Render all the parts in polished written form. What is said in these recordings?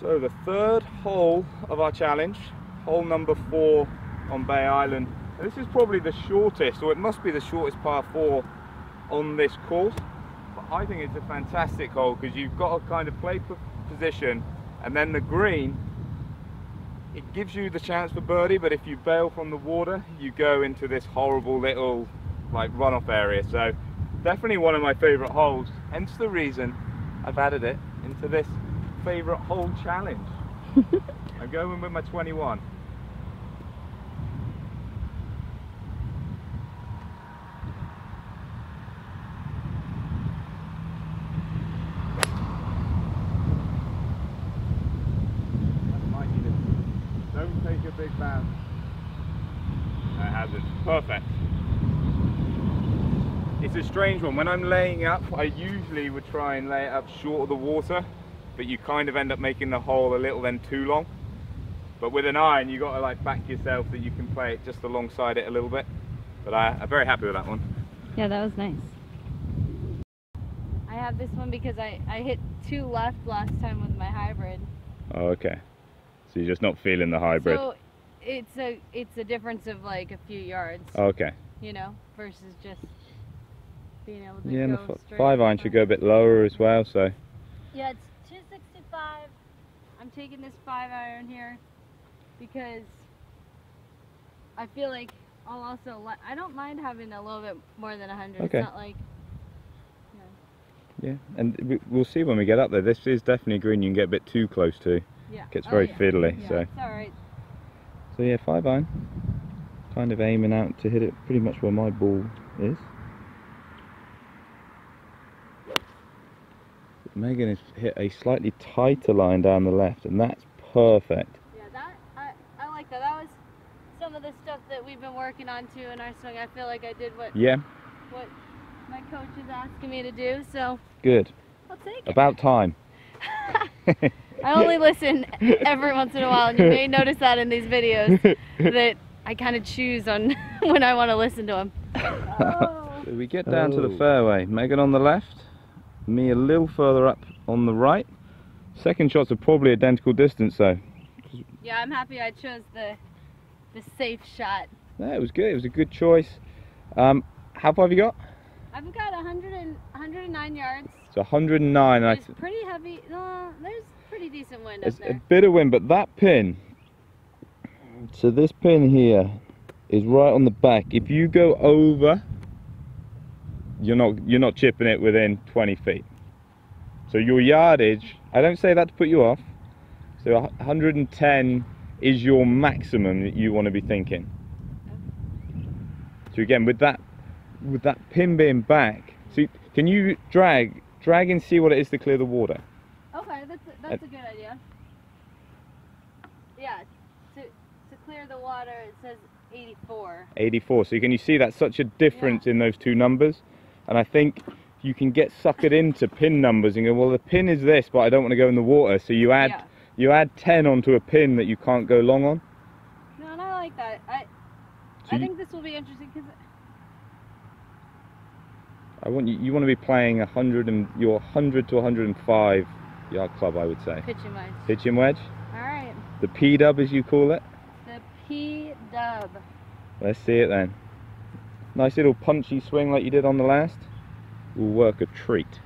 So the third hole of our challenge, hole number 4 on Bay Island. And this is probably the shortest, or it must be the shortest par 4 on this course. But I think it's a fantastic hole because you've got to kind of play position, and then the green, it gives you the chance for birdie, but if you bail from the water, you go into this horrible little like runoff area. So definitely one of my favorite holes, hence the reason I've added it into this favorite hole challenge. I'm going with my 21. That might need it. Don't take a big bounce. No, it hasn't. Perfect. It's a strange one. When I'm laying up, I usually would try and lay it up short of the water, but you kind of end up making the hole a little then too long. But with an iron, you got to like back yourself that you can play it just alongside it a little bit. But I'm very happy with that one. Yeah, that was nice. I have this one because I hit 2 left last time with my hybrid. Oh, okay. So you're just not feeling the hybrid. So it's a difference of like a few yards. Oh, okay. You know, versus just being able to yeah, go and the straight. 5 iron should go a bit lower as well. So. Yeah, it's 265. I'm taking this 5 iron here because I feel like I'll also I don't mind having a little bit more than 100. Okay. It's not like, Yeah, and we'll see when we get up there. This is definitely a green you can get a bit too close to. Yeah. Gets very fiddly. Yeah, So. it's all right. So yeah, 5 iron. Kind of aiming out to hit it pretty much where my ball is. Megan has hit a slightly tighter line down the left, and that's perfect. Yeah, that I like that. That was some of the stuff that we've been working on too in our swing. I feel like I did what my coach is asking me to do. So good. I'll take it. About time. I only listen every once in a while, and you may notice that in these videos that I kind of choose on when I want to listen to them. Oh. So we get down to the fairway. Megan on the left. Me a little further up on the right. Second shots are probably identical distance though. Yeah, I'm happy I chose the safe shot. Yeah, it was good. It was a good choice. How far have you got? I've got 109 yards. It's 109. It's pretty heavy. There's pretty decent wind up there. A bit of wind, but that pin. So this pin here is right on the back. If you go over, you're not chipping it within 20 feet. So your yardage, I don't say that to put you off. So 110 is your maximum that you want to be thinking. So again, with that pin being back, so can you drag and see what it is to clear the water? Okay, that's a good idea. Yeah, to clear the water, it says 84. 84. So can you see that's such a difference in those two numbers? And I think you can get suckered into pin numbers and go, well, the pin is this, but I don't want to go in the water. So you add 10 onto a pin that you can't go long on. No, and I like that. I think this will be interesting because you want to be playing your 100 to 105 yard club, I would say. Pitching wedge. Pitching wedge. All right. The P-dub, as you call it. The P-dub. Let's see it then. Nice little punchy swing like you did on the last. Will work a treat.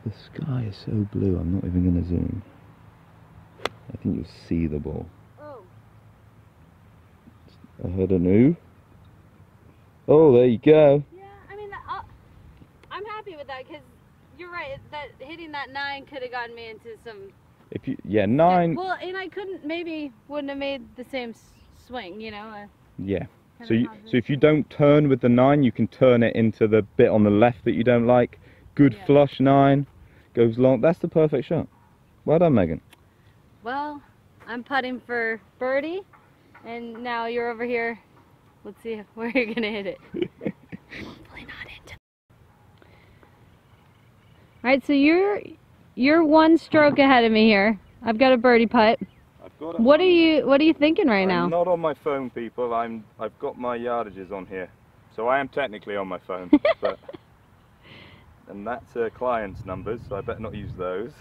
The sky is so blue, I'm not even going to zoom. I think you'll see the ball. Oh. I heard an ooh. Oh, there you go. Yeah, I mean, I'm happy with that because you're right. That hitting that 9 could have gotten me into some. If you 9. Well, and I wouldn't have made the same swing, you know. Yeah. So if you don't turn with the 9, you can turn it into the bit on the left that you don't like. Good flush 9, goes long. That's the perfect shot. Well done, Megan. Well, I'm putting for birdie, and now you're over here. Let's see where you're gonna hit it. Hopefully not into. All right, so you're 1 stroke ahead of me here. I've got a birdie putt. What are you thinking right now? I'm not on my phone, people. I've got my yardages on here, so I am technically on my phone. But and that's a client's numbers, so I better not use those.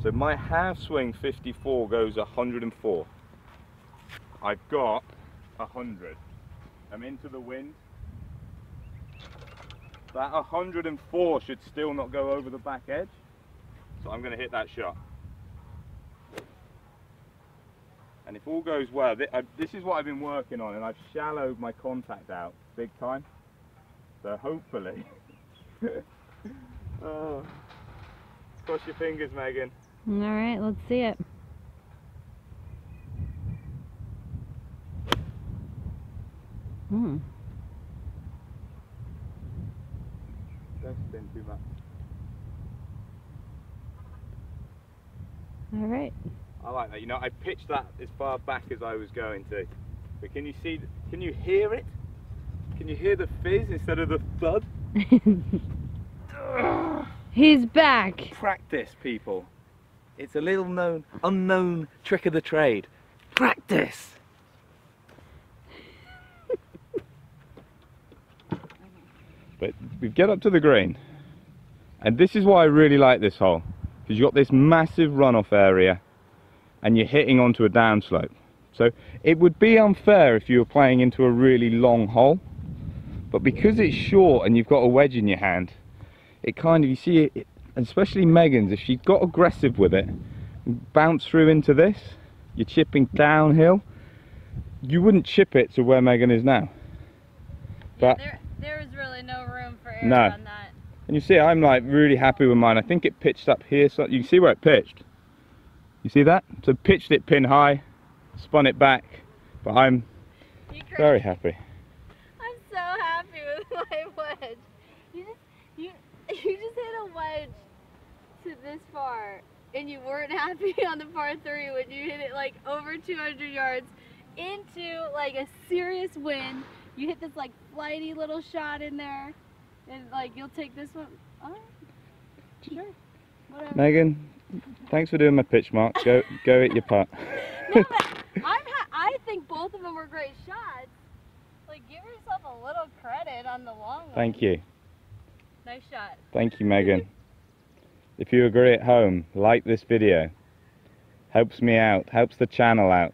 So my half swing 54 goes 104. I've got 100. I'm into the wind. That 104 should still not go over the back edge, so I'm going to hit that shot. And if all goes well, this is what I've been working on, and I've shallowed my contact out big time. So hopefully, oh, cross your fingers, Megan. All right, let's see it. Don't spin too much. All right. I like that. You know, I pitched that as far back as I was going to. But can you see, can you hear it? Can you hear the fizz instead of the thud? He's back. Practice, people. It's a little unknown trick of the trade. Practice. But we get up to the green, and this is why I really like this hole, because you've got this massive runoff area and you're hitting onto a downslope. So it would be unfair if you were playing into a really long hole, but because it's short and you've got a wedge in your hand, it kind of, you see it, especially Megan's, if she got aggressive with it, bounce through into this, you're chipping downhill, you wouldn't chip it to where Megan is now. But yeah, there was really no room for error on that. And you see, I'm like really happy with mine. I think it pitched up here, so you can see where it pitched. You see that? So pitched it pin high, spun it back, but I'm very happy. I'm so happy with my wedge. You just hit a wedge to this far, and you weren't happy on the par 3 when you hit it like over 200 yards into like a serious wind. You hit this like flighty little shot in there, and like you'll take this one. All right, sure, whatever. Megan, thanks for doing my pitch mark. Go hit your putt. No, but I think both of them were great shots. Like, give yourself a little credit on the long one. Thank you. Nice shot. Thank you, Megan. If you agree at home, like this video. Helps me out, helps the channel out.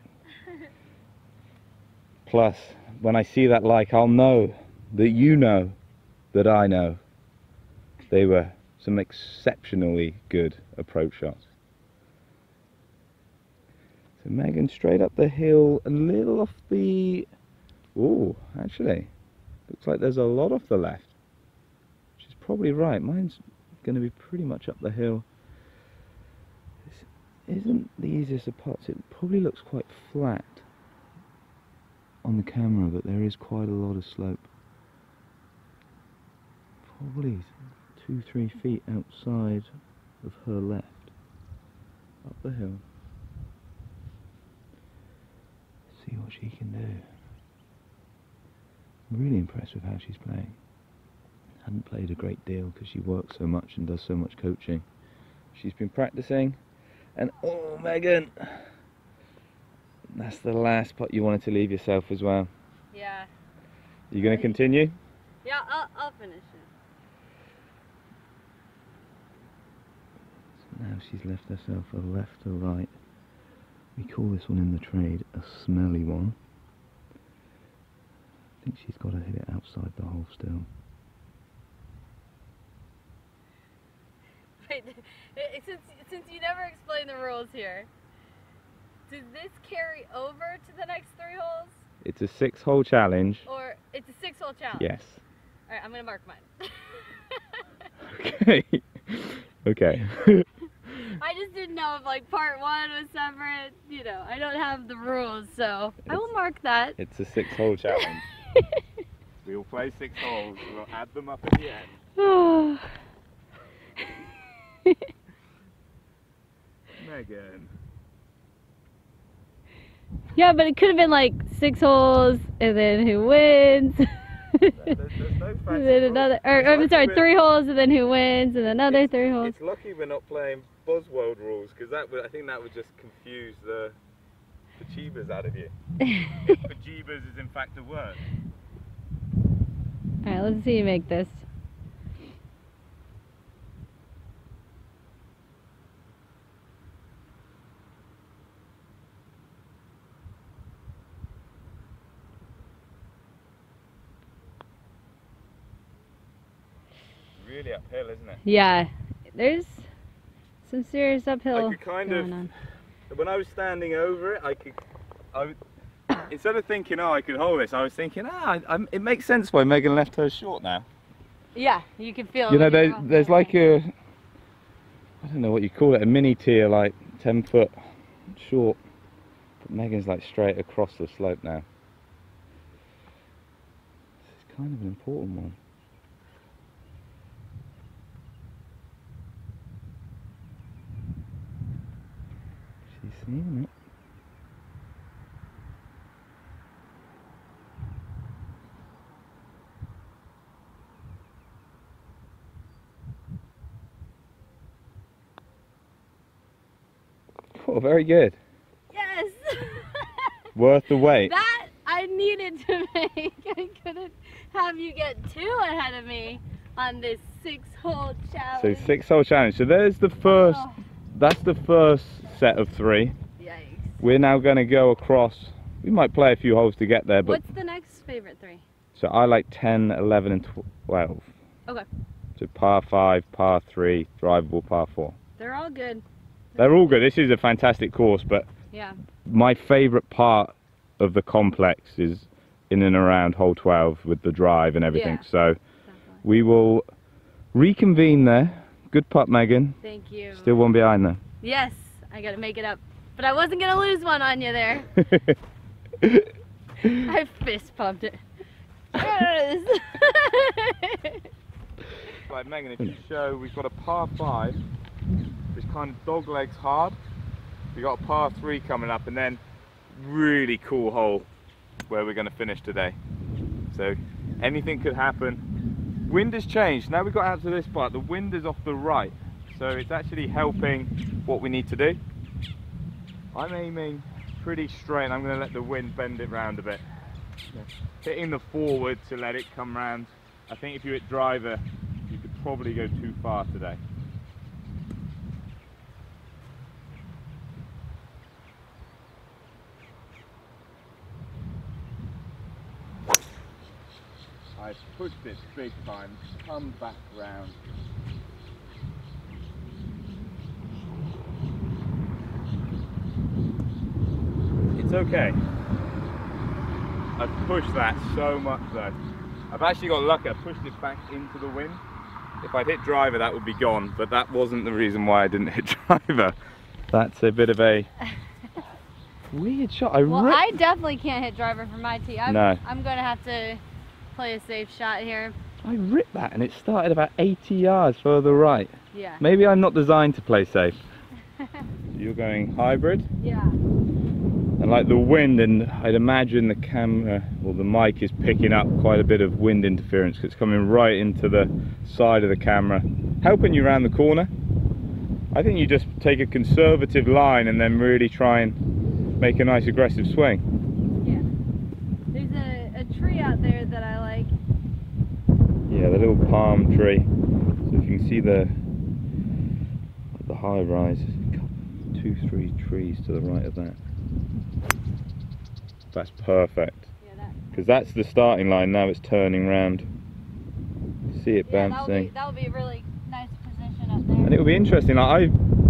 Plus, when I see that like, I'll know that you know that I know they were some exceptionally good approach shots. So Megan straight up the hill, a little off the... Oh, actually, looks like there's a lot off the left. Which is probably right. Mine's going to be pretty much up the hill. This isn't the easiest of putts. It probably looks quite flat on the camera, but there is quite a lot of slope. Probably 2-3 feet outside of her left, up the hill. See what she can do. I'm really impressed with how she's playing. Hadn't played a great deal because she works so much and does so much coaching. She's been practicing, and oh, Megan, that's the last putt you wanted to leave yourself as well. Yeah. You going to continue? Yeah, I'll finish it. So now she's left herself a left or right. We call this one in the trade a smelly one. I think she's got to hit it outside the hole still. Wait, since you never explained the rules here, does this carry over to the next 3 holes? It's a 6-hole challenge. Or it's a 6-hole challenge? Yes. Alright, I'm going to mark mine. Okay. Okay. I just didn't know if like part 1 was separate. You know, I don't have the rules, so I will mark that. It's a 6-hole challenge. We will play 6 holes, we'll add them up at the end. Megan. Yeah, but it could have been like 6 holes, and then who wins? There's no fancy And then another, or I'm sorry, 3 holes, and then who wins, and another 3 holes. It's lucky we're not playing Buzzworld rules, because I think that would just confuse the bejeebers out of you. If bejeebers is in fact a word. Alright, let's see you make this. really uphill, isn't it? Yeah, there's some serious uphill I could kind going of, on. when I was standing over it, instead of thinking, oh, I could hold this, I was thinking, it makes sense why Megan left hers short now. Yeah, you can feel. You know, there's like a, I don't know what you call it, a mini tier, like 10 foot short. But Megan's like straight across the slope now. This is kind of an important one. She's seeing it. Oh, very good. Yes. Worth the wait. That I needed to make. I couldn't have you get too ahead of me on this 6-hole challenge. So 6-hole challenge. So there's the first. Oh. That's the first set of 3. Yikes. We're now going to go across. We might play a few holes to get there, but What's the next favorite 3? so I like 10, 11, and 12. Okay. So par 5, par 3, drivable par 4. They're all good. They're all good. This is a fantastic course, but Yeah. my favourite part of the complex is in and around hole 12 with the drive and everything. Yeah, so definitely. we will reconvene there. Good putt, Megan. Thank you. Still one behind there. Yes, I gotta make it up. But I wasn't gonna lose one on you there. I fist pumped it. Yes. Like Megan, if you show, we've got a par 5, which kind of dog legs hard. We've got a par 3 coming up, and then really cool hole where we're going to finish today. So anything could happen. Wind has changed. Now we've got out to this part, the wind is off the right, so it's actually helping what we need to do. I'm aiming pretty straight, and I'm going to let the wind bend it round a bit. Hitting the forward to let it come round. I think if you hit driver, you could probably go too far today. I pushed it big time, come back round. It's okay. I've pushed that so much though. I've actually got lucky, I pushed it back into the wind. If I'd hit driver, that would be gone, but that wasn't the reason why I didn't hit driver. That's a bit of a weird shot. Well, I definitely can't hit driver from my tee. No. I'm gonna have to play a safe shot here. I ripped that and it started about 80 yards further right. Yeah. Maybe I'm not designed to play safe. You're going hybrid? Yeah. And like the wind, and I'd imagine the camera or the mic is picking up quite a bit of wind interference because it's coming right into the side of the camera, helping you around the corner. I think you just take a conservative line and then really try and make a nice aggressive swing. Yeah. There's a tree out there that I like. Yeah, the little palm tree. So if you can see the high rise, 2-3 trees to the right of that. That's perfect. Yeah, because that's the starting line. Now it's turning round. See it bouncing. That would be a really nice position up there. And it will be interesting. Like, I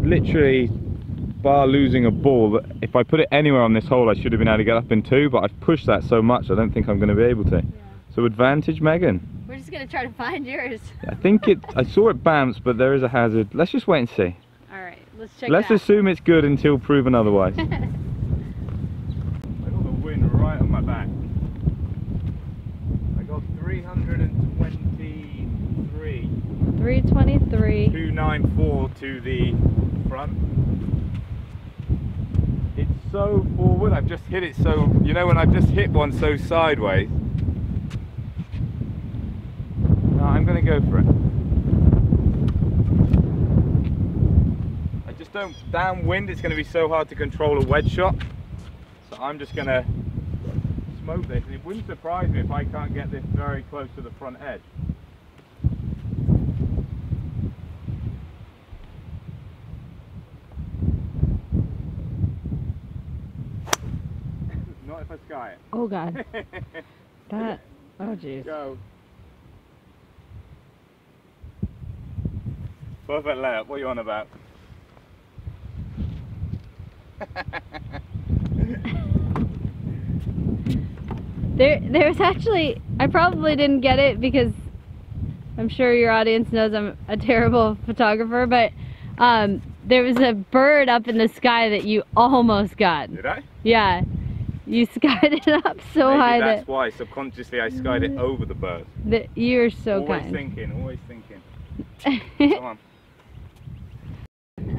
literally, bar losing a ball, that if I put it anywhere on this hole, I should have been able to get up in 2. But I've pushed that so much, I don't think I'm going to be able to. Yeah. So advantage, Megan. We're just gonna try to find yours. I think it. I saw it bounce, but there is a hazard. Let's just wait and see. All right, let's check. Let's assume it's good until proven otherwise. I got the wind right on my back. I got 323. 323. 294 to the front. It's so forward. I've just hit it so. You know when I've just hit one so sideways. No, I'm going to go for it. I just don't, downwind it's going to be so hard to control a wedge shot. So I'm just going to smoke this. And it wouldn't surprise me if I can't get this very close to the front edge. Not if I sky it. Oh God. That. Oh jeez. Go. Perfect layup. What are you on about? There's actually, I probably didn't get it because I'm sure your audience knows I'm a terrible photographer, but there was a bird up in the sky that you almost got. Did I? Yeah. You skied it up so Maybe high that's why subconsciously I skied it over the bird. You're so always kind. Always thinking. Come on.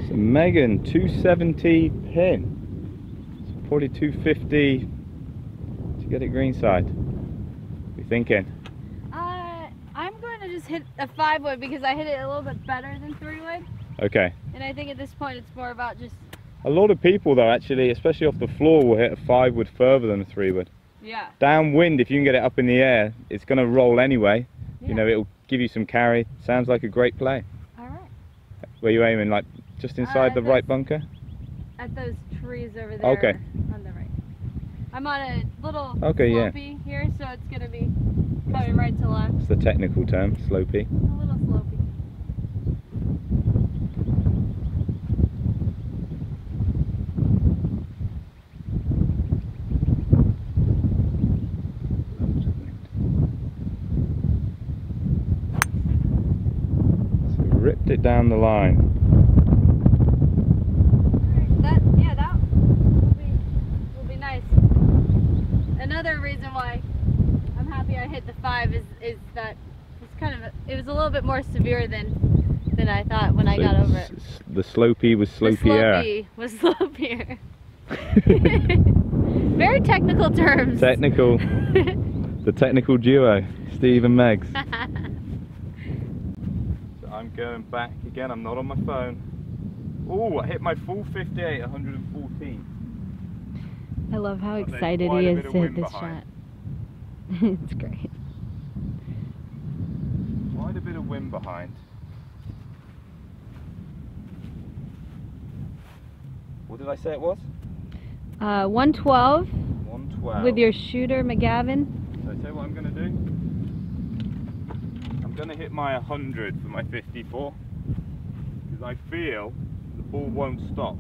So Megan, 270 pin. So probably 250 to get it greenside. What are you thinking? I'm going to just hit a 5-wood because I hit it a little bit better than 3-wood. Okay. And I think at this point it's more about just... A lot of people though actually, especially off the floor, will hit a 5-wood further than a 3-wood. Yeah. Downwind, if you can get it up in the air, it's going to roll anyway. Yeah. You know, it'll give you some carry. Sounds like a great play. Alright. Where are you aiming? Like just inside the right bunker? At those trees over there. Okay. On the right. I'm on a little slopey here, so it's going to be coming right to left. It's the technical term, slopey. A little slopey. So ripped it down the line. That will be nice. Another reason why I'm happy I hit the 5 is that it's it was a little bit more severe than I thought when I got over it. The slopey was slopier. The slopey was slopier. Very technical terms. Technical. The technical duo, Steve and Megs. So I'm going back again. I'm not on my phone. Oh, I hit my full 58, 114. I love how But excited quite he a is bit of to hit wind this behind. shot. It's great. Quite a bit of wind behind. What did I say it was? 112 112. with your shooter McGavin. So I tell you what I'm going to do. I'm going to hit my 100 for my 54 because I feel the ball won't stop.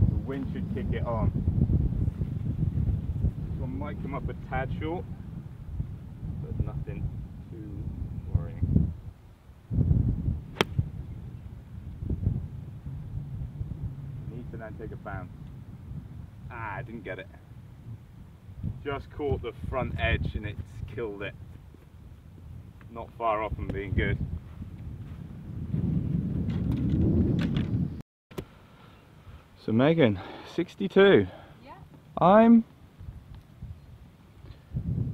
The wind should kick it on. So I might come up a tad short, but nothing too worrying. Need to then take a bounce. Ah, I didn't get it. Just caught the front edge and it's killed it. Not far off from being good. So Megan, 62. Yeah.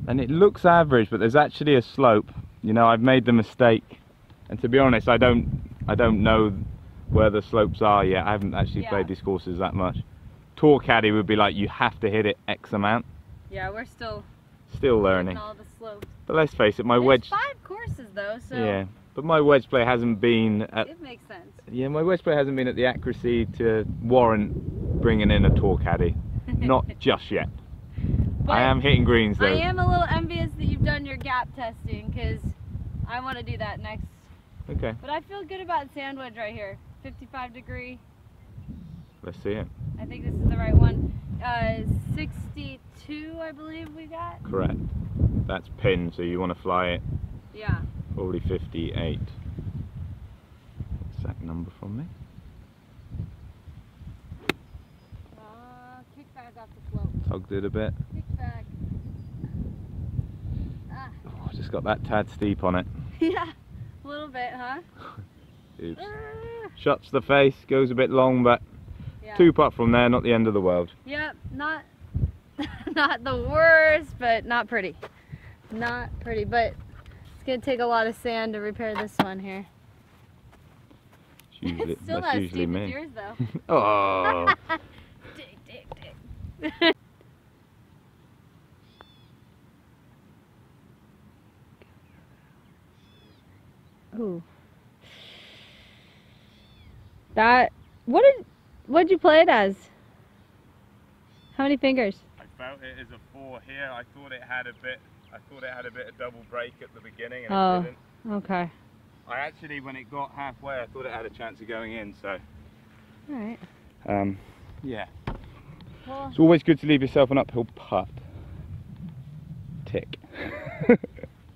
And it looks average, but there's actually a slope. You know, I've made the mistake, and to be honest, I don't know where the slopes are yet. I haven't actually played these courses that much. Tour caddy would be like, you have to hit it X amount. Yeah, we're still learning. all the slopes. But let's face it, my There's wedge. 5 courses though, so Yeah, but my wedge play hasn't been at. it makes sense. Yeah, my wedge play hasn't been at the accuracy to warrant bringing in a tour caddy. Not just yet. But I am hitting greens though. I am a little envious that you've done your gap testing because I want to do that next. Okay. But I feel good about sand wedge right here. 55 degree. Let's see it. I think this is the right one. 62, I believe we got. Correct. That's pin, so you want to fly it. Yeah. Probably 58. Exact number from me. Kick back off the slope. Tugged it a bit. Kick back. Ah. Oh, just got that tad steep on it. Yeah, a little bit, huh? Oops. Ah. Shuts the face, goes a bit long, but Yeah. 2 putt from there, not the end of the world. Yep, not not the worst, but not pretty. Not pretty, but it's gonna take a lot of sand to repair this one here. Usually, It's still that's not as usually steep me. as yours though. Oh. Dig. Ooh. What'd you play it as? How many fingers? I felt it as a 4 here. I thought it had a bit I thought it had a bit of double break at the beginning and it didn't. Okay. I actually, when it got halfway, I thought it had a chance of going in, so. Alright. Yeah. Well, It's always good to leave yourself an uphill putt. Tick.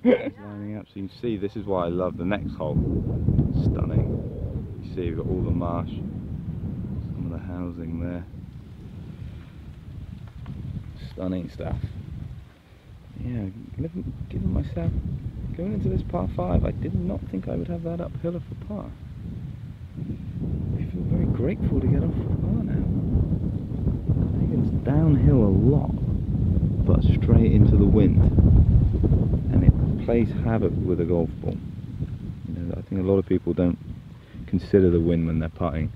Lining up, so you can see this is why I love the next hole. Stunning. You see, you've got all the marsh, some of the housing there. Stunning stuff. Yeah, giving myself, going into this par 5, I did not think I would have that uphill of a par. I feel very grateful to get off the par now. Megan's downhill a lot, but straight into the wind. And it plays havoc with a golf ball. You know, I think a lot of people don't consider the wind when they're putting.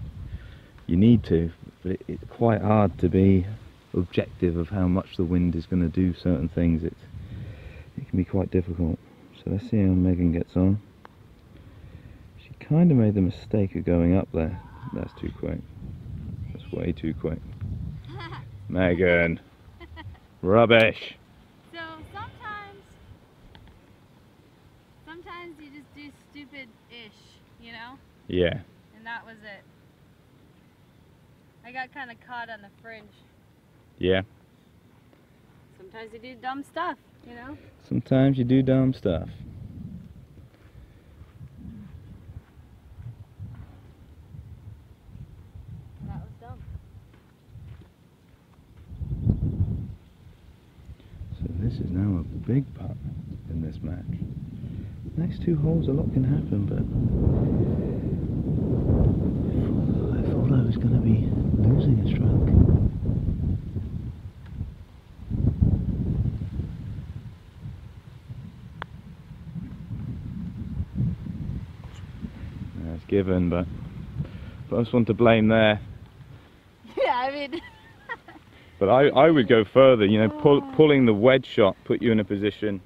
You need to, but it's quite hard to be objective of how much the wind is going to do certain things. It can be quite difficult. So let's see how Megan gets on. She kind of made the mistake of going up there. That's too quick. That's way too quick. Megan, rubbish. So sometimes you just do stupid-ish, you know? Yeah. And that was it. I got kind of caught on the fringe. Yeah. Sometimes you do dumb stuff, you know? Sometimes you do dumb stuff. That was dumb. So this is now a big putt in this match. Next 2 holes a lot can happen, but I thought I was going to be losing a stroke. That's given, but first one to blame there. Yeah, I mean... But I would go further, you know, pulling the wedge shot put you in a position.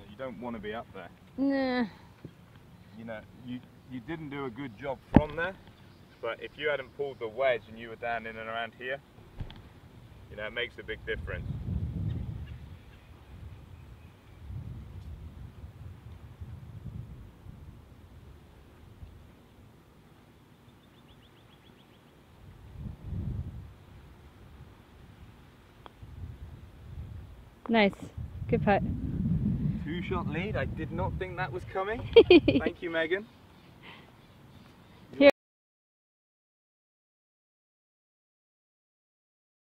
You don't want to be up there. Nah. You know, you didn't do a good job from there, but if you hadn't pulled the wedge and you were down in and around here, you know, it makes a big difference. Nice. Good putt. 2-shot lead. I did not think that was coming. Thank you, Megan.